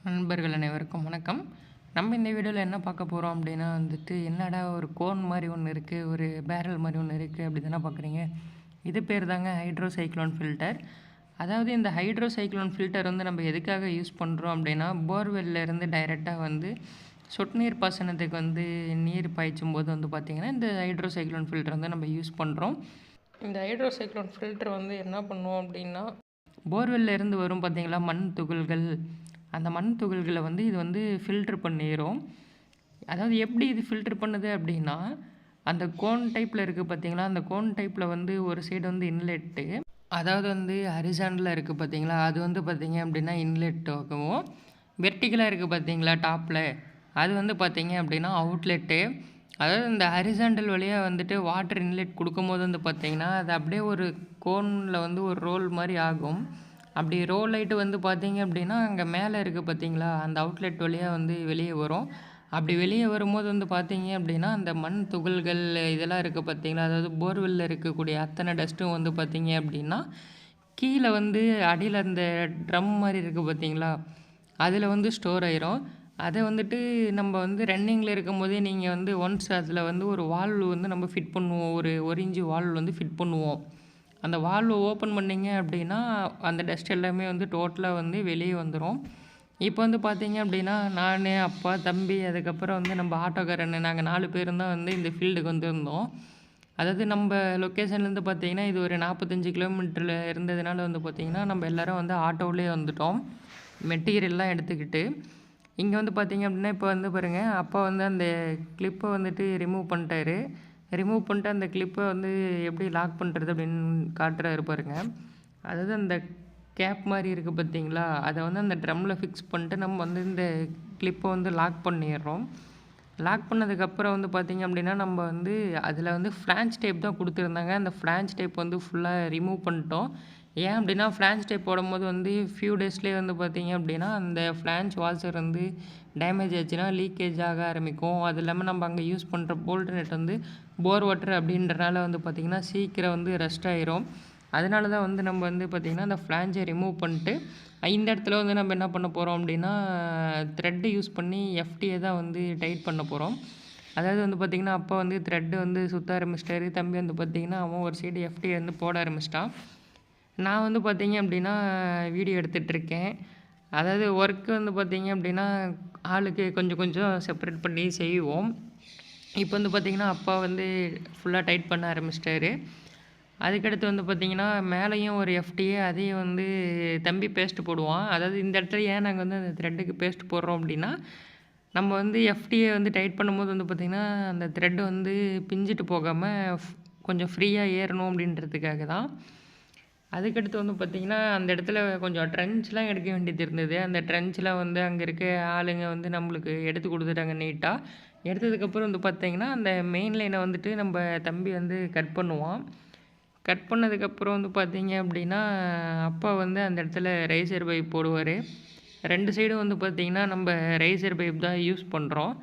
நண்பர்கள் அனைவருக்கும் வணக்கம். நம்ம இந்த வீடியோவில் என்ன பார்க்க போகிறோம் அப்படின்னா என்னடா ஒரு கோன் மாதிரி ஒன்று இருக்குது, ஒரு பேரல் மாதிரி ஒன்று இருக்குது அப்படி தானே பார்க்குறீங்க. இது பேர் தாங்க ஹைட்ரோசைக்ளோன் ஃபில்டர். அதாவது இந்த ஹைட்ரோசைக்ளோன் ஃபில்டர் நம்ம எதுக்காக யூஸ் பண்ணுறோம் அப்படின்னா, போர்வெல்லேருந்து டைரெக்டாக சொட்டு நீர் பாசனத்துக்கு நீர் பாய்ச்சும் போது பார்த்திங்கன்னா இந்த ஹைட்ரோசைக்ளோன் ஃபில்டர் நம்ம யூஸ் பண்ணுறோம். இந்த ஹைட்ரோசைக்ளோன் ஃபில்டர் என்ன பண்ணுவோம் அப்படின்னா, போர்வெல்லேருந்து வரும் பார்த்திங்களா மண் துகள்கள், அந்த மண் துகள்களை இது ஃபில்ட்ரு பண்ணிடும். அதாவது இது ஃபில்ட்ரு பண்ணுது அப்படின்னா, அந்த கோன் டைப்பில் இருக்குது பார்த்தீங்களா, அந்த கோன் டைப்பில் ஒரு சைடு இன்லெட்டு, அதாவது ஹரிசாண்டலாக இருக்குது பார்த்தீங்களா, அது பார்த்தீங்க அப்படின்னா இன்லெட்டாகவும், வெர்டிகலாக இருக்குது பார்த்தீங்களா டாப்பில், அது பார்த்தீங்க அப்படின்னா அவுட்லெட்டு. அதாவது இந்த ஹரிசாண்டல் வழியாக வாட்டர் இன்லெட் கொடுக்கும்போது பார்த்தீங்கன்னா, அது அப்படியே ஒரு கோனில் ஒரு ரோல் மாதிரி ஆகும். அப்படி ரோல் ஆகிட்டு பார்த்தீங்க அப்படின்னா, அங்கே மேலே இருக்குது பார்த்தீங்களா, அந்த அவுட்லெட் வழியாக வெளியே வரும். அப்படி வெளியே வரும்போது பார்த்தீங்க அப்படின்னா, அந்த மண் துகள்கள் இதெல்லாம் இருக்குது பார்த்தீங்களா, அதாவது போர்வெல்லில் இருக்கக்கூடிய அத்தனை டஸ்ட்டும் பார்த்தீங்க அப்படின்னா, கீழே அடியில் அந்த ட்ரம் மாதிரி இருக்குது பார்த்தீங்களா, அதில் ஸ்டோர் ஆயிரும். அதை நம்ம ரன்னிங்கில் இருக்கும்போதே நீங்கள் ஒன்ஸ் அதில் ஒரு வால்வு நம்ம ஃபிட் பண்ணுவோம். ஒரு இன்ச்சு வால்வு ஃபிட் பண்ணுவோம். அந்த வால்வை ஓப்பன் பண்ணிங்க அப்படின்னா, அந்த டஸ்ட் எல்லாமே டோட்டலாக வெளியே வந்துடும். இப்போ பார்த்தீங்க அப்படின்னா, நான், அப்பா, தம்பி, அதுக்கப்புறம் நம்ம ஆட்டோக்காரன், நாங்கள் 4 பேரும் தான் இந்த ஃபீல்டுக்கு வந்திருந்தோம். அதாவது நம்ம லொக்கேஷன்லேருந்து பார்த்தீங்கன்னா, இது ஒரு 45 கிலோமீட்டரில் இருந்ததுனால பார்த்தீங்கன்னா, நம்ம எல்லோரும் ஆட்டோவிலே வந்துவிட்டோம், மெட்டீரியல்லாம் எடுத்துக்கிட்டு. இங்கே பார்த்தீங்க அப்படின்னா, இப்போ பாருங்கள், அப்பா அந்த கிளிப்பை ரிமூவ் பண்ணிட்டாரு. ரிமூவ் பண்ணிட்டு அந்த கிளிப்பை எப்படி லாக் பண்ணுறது அப்படின்னு காட்டுறாரு பாருங்க. அதாவது அந்த கேப் மாதிரி இருக்குது பார்த்தீங்களா, அதை அந்த ட்ரம்மில் ஃபிக்ஸ் பண்ணிட்டு நம்ம இந்த கிளிப்பை லாக் பண்ணிடுறோம். லாக் பண்ணதுக்கப்புறம் பார்த்தீங்க அப்படின்னா, நம்ம அதில் ஃப்ளான்ச் டேப் தான் கொடுத்துருந்தாங்க. அந்த ஃப்ளான்ச் டேப் ஃபுல்லாக ரிமூவ் பண்ணிட்டோம். ஏன் அப்படின்னா, ஃப்ளான்ச் டேப் போடும்போது ஃபியூ டேஸ்லேயே பார்த்தீங்க அப்படின்னா, அந்த ஃப்ளான்ச் வால்சர் டேமேஜ் ஆச்சுன்னா லீக்கேஜ் ஆக ஆரம்பிக்கும். அது இல்லாமல் நம்ம அங்கே யூஸ் பண்ணுற போல்ட் நெட் போர் வாட்டர் அப்படின்றனால பார்த்திங்கன்னா சீக்கிரம் ரஸ்ட் ஆயிரும். அதனால தான் நம்ம பார்த்திங்கன்னா அந்த ஃப்ளான்ச்சை ரிமூவ் பண்ணிட்டு, இந்த இடத்துல நம்ம என்ன பண்ண போகிறோம் அப்படின்னா, த்ரெட்டு யூஸ் பண்ணி எஃப்டியை தான் டைட் பண்ண போகிறோம். அதாவது பார்த்திங்கன்னா, அப்போ த்ரெட்டு சுற்ற ஆரம்பிச்சிட்டாரு. தம்பி பார்த்திங்கன்னா அவன் ஒரு சைடு எஃப்டியை போட ஆரம்பிச்சிட்டான். நான் பார்த்திங்க அப்படின்னா வீடியோ எடுத்துகிட்ருக்கேன். அதாவது ஒர்க்கு பார்த்திங்க அப்படின்னா, ஆளுக்கு கொஞ்சம் கொஞ்சம் செப்பரேட் பண்ணி செய்வோம். இப்போ பார்த்திங்கன்னா, அப்பா ஃபுல்லாக டைட் பண்ண ஆரம்பிச்சிட்டாரு. அதுக்கடுத்து பார்த்திங்கன்னா, மேலேயும் ஒரு எஃப்டிஏ அதையும் தம்பி பேஸ்ட்டு போடுவான். அதாவது இந்த இடத்துல ஏன் நாங்கள் அந்த த்ரெட்டுக்கு பேஸ்ட் போடுறோம் அப்படின்னா, நம்ம எஃப்டிஏ டைட் பண்ணும்போது பார்த்திங்கன்னா, அந்த த்ரெட்டு பிஞ்சிட்டு போகாமல் கொஞ்சம் ஃப்ரீயாக ஏறணும் அப்படின்றதுக்காக தான். அதுக்கடுத்து பார்த்திங்கன்னா, அந்த இடத்துல கொஞ்சம் ட்ரென்ச்லாம் எடுக்க வேண்டியது இருந்தது. அந்த ட்ரென்ச்லாம் அங்கே இருக்க ஆளுங்க நம்மளுக்கு எடுத்து கொடுத்துட்டாங்க நீட்டாக. எடுத்ததுக்கப்புறம் பார்த்திங்கன்னா, அந்த மெயின் லைனை நம்ம தம்பி கட் பண்ணுவான். கட் பண்ணதுக்கப்புறம் பார்த்திங்க அப்படின்னா, அப்பா அந்த இடத்துல ரைசர் பைப் போடுவார். 2 சைடும் பார்த்திங்கன்னா, நம்ம ரைசர் பைப் தான் யூஸ் பண்ணுறோம்.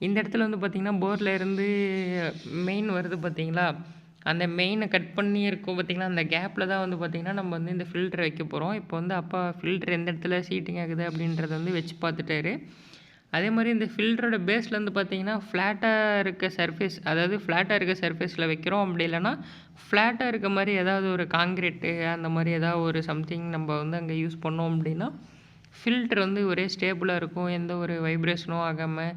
இந்த இடத்துல பார்த்திங்கன்னா, போரில் இருந்து மெயின் வருது பார்த்திங்களா, அந்த மெயினை கட் பண்ணி இருக்கும் பார்த்திங்களா, அந்த கேப்பில் தான் பார்த்திங்கன்னா நம்ம இந்த ஃபில்ட்ரு வைக்க போகிறோம். இப்போ அப்பா ஃபில்ட்ரு எந்த இடத்துல சீட்டிங் ஆகுது அப்படின்றத வச்சு பார்த்துட்டாரு. அதே மாதிரி இந்த ஃபில்டரோட பேஸில் பார்த்திங்கன்னா, ஃப்ளாட்டாக இருக்க சர்ஃபேஸ், அதாவது ஃப்ளாட்டாக இருக்க சர்ஃபேஸில் வைக்கிறோம். அப்படி இல்லைனா ஃப்ளாட்டாக இருக்க மாதிரி ஏதாவது ஒரு காங்கிரீட்டு அந்த மாதிரி ஏதாவது ஒரு சம்திங் நம்ம அங்கே யூஸ் பண்ணோம் அப்படின்னா, ஃபில்ட்ரு ஒரே ஸ்டேபிளாக இருக்கும், எந்த ஒரு வைப்ரேஷனும் ஆகாமல்.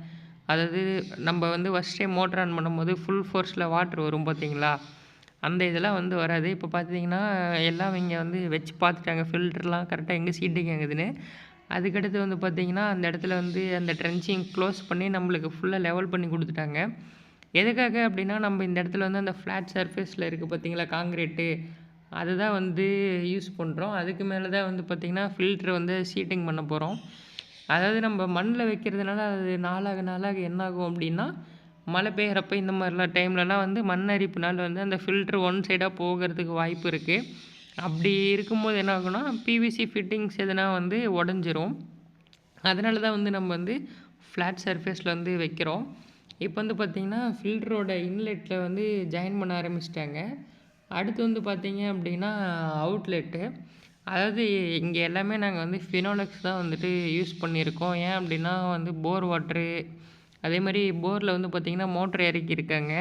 அதாவது நம்ம ஃபஸ்ட் டைம் மோட்டர் ஆன் பண்ணும்போது ஃபுல் ஃபோர்ஸில் வாட்ரு வரும் பார்த்திங்களா, அந்த இதெல்லாம் வராது. இப்போ பார்த்திங்கன்னா எல்லாம் இங்கே வச்சு பார்த்துட்டாங்க ஃபில்டர்லாம் கரெக்டாக எங்கே சீட்டிங் ஆகுதுன்னு. அதுக்கடுத்து பார்த்திங்கன்னா, அந்த இடத்துல அந்த ட்ரென்ச்சிங் க்ளோஸ் பண்ணி நம்மளுக்கு ஃபுல்லாக லெவல் பண்ணி கொடுத்துட்டாங்க. எதுக்காக அப்படின்னா, நம்ம இந்த இடத்துல அந்த ஃப்ளாட் சர்ஃபேஸில் இருக்குது பார்த்திங்களா காங்கிரீட்டு, அதுதான் யூஸ் பண்ணுறோம். அதுக்கு மேலே தான் பார்த்திங்கன்னா ஃபில்ட்ரு சீட்டிங் பண்ண போகிறோம். அதாவது நம்ம மண்ணில் வைக்கிறதுனால அது நாளாக நாளாக என்னாகும் அப்படின்னா, மழை பெய்கிறப்ப இந்த மாதிரிலாம் டைம்லலாம் மண் அரிப்புனால அந்த ஃபில்ட்ரு ஒன் சைடாக போகிறதுக்கு வாய்ப்பு இருக்குது. அப்படி இருக்கும்போது என்ன ஆகும்னா, பிவிசி ஃபிட்டிங்ஸ் எதுனா உடஞ்சிரும். அதனால தான் நம்ம ஃப்ளாட் சர்ஃபேஸில் வைக்கிறோம். இப்போ பார்த்திங்கன்னா, ஃபில்டரோட இன்லெட்டில் ஜாயின் பண்ண ஆரம்பிச்சிட்டாங்க. அடுத்து பார்த்திங்க அப்படின்னா அவுட்லெட்டு. அதாவது இங்கே எல்லாமே நாங்கள் வந்து ஃபினோலெக்ஸ் தான் வந்துட்டு யூஸ் பண்ணியிருக்கோம். ஏன் அப்படின்னா வந்து போர் வாட்ரு, அதே மாதிரி போரில் வந்து பார்த்திங்கன்னா மோட்ரு இறக்கியிருக்காங்க.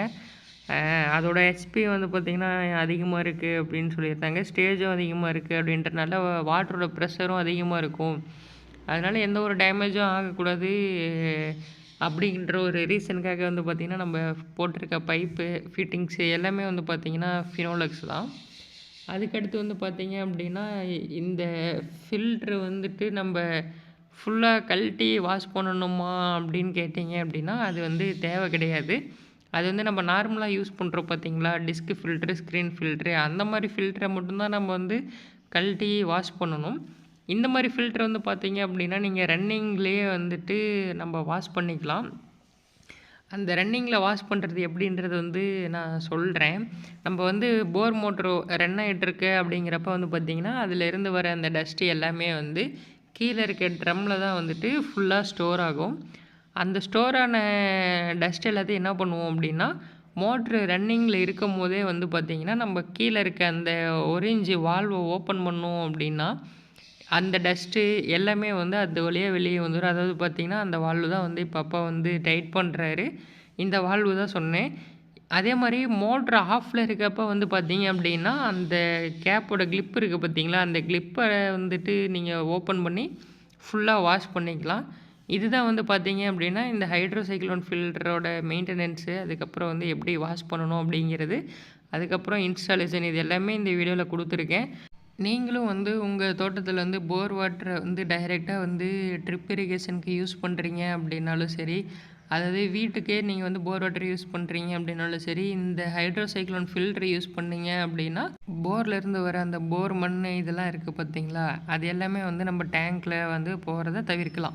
அதோட ஹெச்பி வந்து பார்த்திங்கன்னா அதிகமாக இருக்குது அப்படின்னு சொல்லியிருந்தாங்க. ஸ்டேஜும் அதிகமாக இருக்குது அப்படின்றனால வாட்டரோட ப்ரெஷரும் அதிகமாக இருக்கும். அதனால் எந்த ஒரு டேமேஜும் ஆகக்கூடாது அப்படின்ற ஒரு ரீசனுக்காக வந்து பார்த்திங்கன்னா நம்ம போட்டிருக்க பைப்பு, ஃபிட்டிங்ஸு எல்லாமே வந்து பார்த்திங்கன்னா ஃபினோலெக்ஸ் தான். அதுக்கடுத்து வந்து பார்த்திங்க அப்படின்னா, இந்த ஃபில்ட்ரு வந்துட்டு நம்ம ஃபுல்லாக கழட்டி வாஷ் பண்ணணுமா அப்படின்னு கேட்டிங்க அப்படின்னா, அது வந்து தேவை கிடையாது. அது வந்து நம்ம நார்மலாக யூஸ் பண்ணுறோம் பார்த்தீங்களா, டிஸ்க் ஃபில்ட்ரு, ஸ்க்ரீன் ஃபில்ட்ரு அந்த மாதிரி ஃபில்டரை மட்டும்தான் நம்ம வந்து கழட்டி வாஷ் பண்ணணும். இந்த மாதிரி ஃபில்ட்ரு வந்து பார்த்தீங்க அப்படின்னா, நீங்கள் ரன்னிங்லேயே வந்துட்டு நம்ம வாஷ் பண்ணிக்கலாம். அந்த ரன்னிங்கில் வாஷ் பண்ணுறது எப்படின்றது வந்து நான் சொல்கிறேன். நம்ம வந்து போர் மோட்ரு ரன் ஆகிட்டுருக்கு அப்படிங்கிறப்ப வந்து பார்த்திங்கன்னா, அதிலேருந்து வர அந்த டஸ்ட்டு எல்லாமே வந்து கீழே இருக்க ட்ரம்மில் தான் வந்துட்டு ஃபுல்லாக ஸ்டோர் ஆகும். அந்த ஸ்டோரான டஸ்ட் எல்லாத்தையும் என்ன பண்ணுவோம் அப்படின்னா, மோட்ரு ரன்னிங்கில் இருக்கும்போதே வந்து பார்த்திங்கன்னா, நம்ம கீழே இருக்க அந்த ஒரேஞ்சு வால்வை ஓப்பன் பண்ணோம் அப்படின்னா, அந்த டஸ்ட்டு எல்லாமே வந்து அது வழியாக வெளியே வந்துடும். அதாவது பார்த்திங்கன்னா, அந்த வால்வு தான் வந்து இப்போ அப்பா வந்து டைட் பண்ணுறாரு. இந்த வால்வு தான் சொன்னேன். அதே மாதிரி மோட்ரு ஆஃபில் இருக்கப்போ வந்து பார்த்திங்க அப்படின்னா, அந்த கேப்போட கிளிப் இருக்குது பார்த்திங்களா, அந்த கிளிப்பை வந்துட்டு நீங்கள் ஓப்பன் பண்ணி ஃபுல்லாக வாஷ் பண்ணிக்கலாம். இதுதான் வந்து பார்த்திங்க அப்படின்னா, இந்த ஹைட்ரோசைக்ளோன் ஃபில்டரோட மெயின்டெனன்ஸு, அதுக்கப்புறம் வந்து எப்படி வாஷ் பண்ணணும் அப்படிங்கிறது, அதுக்கப்புறம் இன்ஸ்டாலேஷன் இது எல்லாமே இந்த வீடியோவில் கொடுத்துருக்கேன். நீங்களும் வந்து உங்கள் தோட்டத்தில் வந்து போர் வாட்டரை வந்து டைரெக்டாக வந்து ட்ரிப் இரிகேஷனுக்கு யூஸ் பண்ணுறீங்க அப்படின்னாலும் சரி, அதாவது வீட்டுக்கே நீங்கள் வந்து போர் வாட்டர் யூஸ் பண்ணுறீங்க அப்படின்னாலும் சரி, இந்த ஹைட்ரோசைக்ளோன் ஃபில்ட்ரு யூஸ் பண்ணீங்க அப்படின்னா, போர்லேருந்து வர அந்த போர் மண் இதெல்லாம் இருக்குது பார்த்தீங்களா, அது எல்லாமே வந்து நம்ம டேங்க்கில் வந்து போகிறத தவிர்க்கலாம்.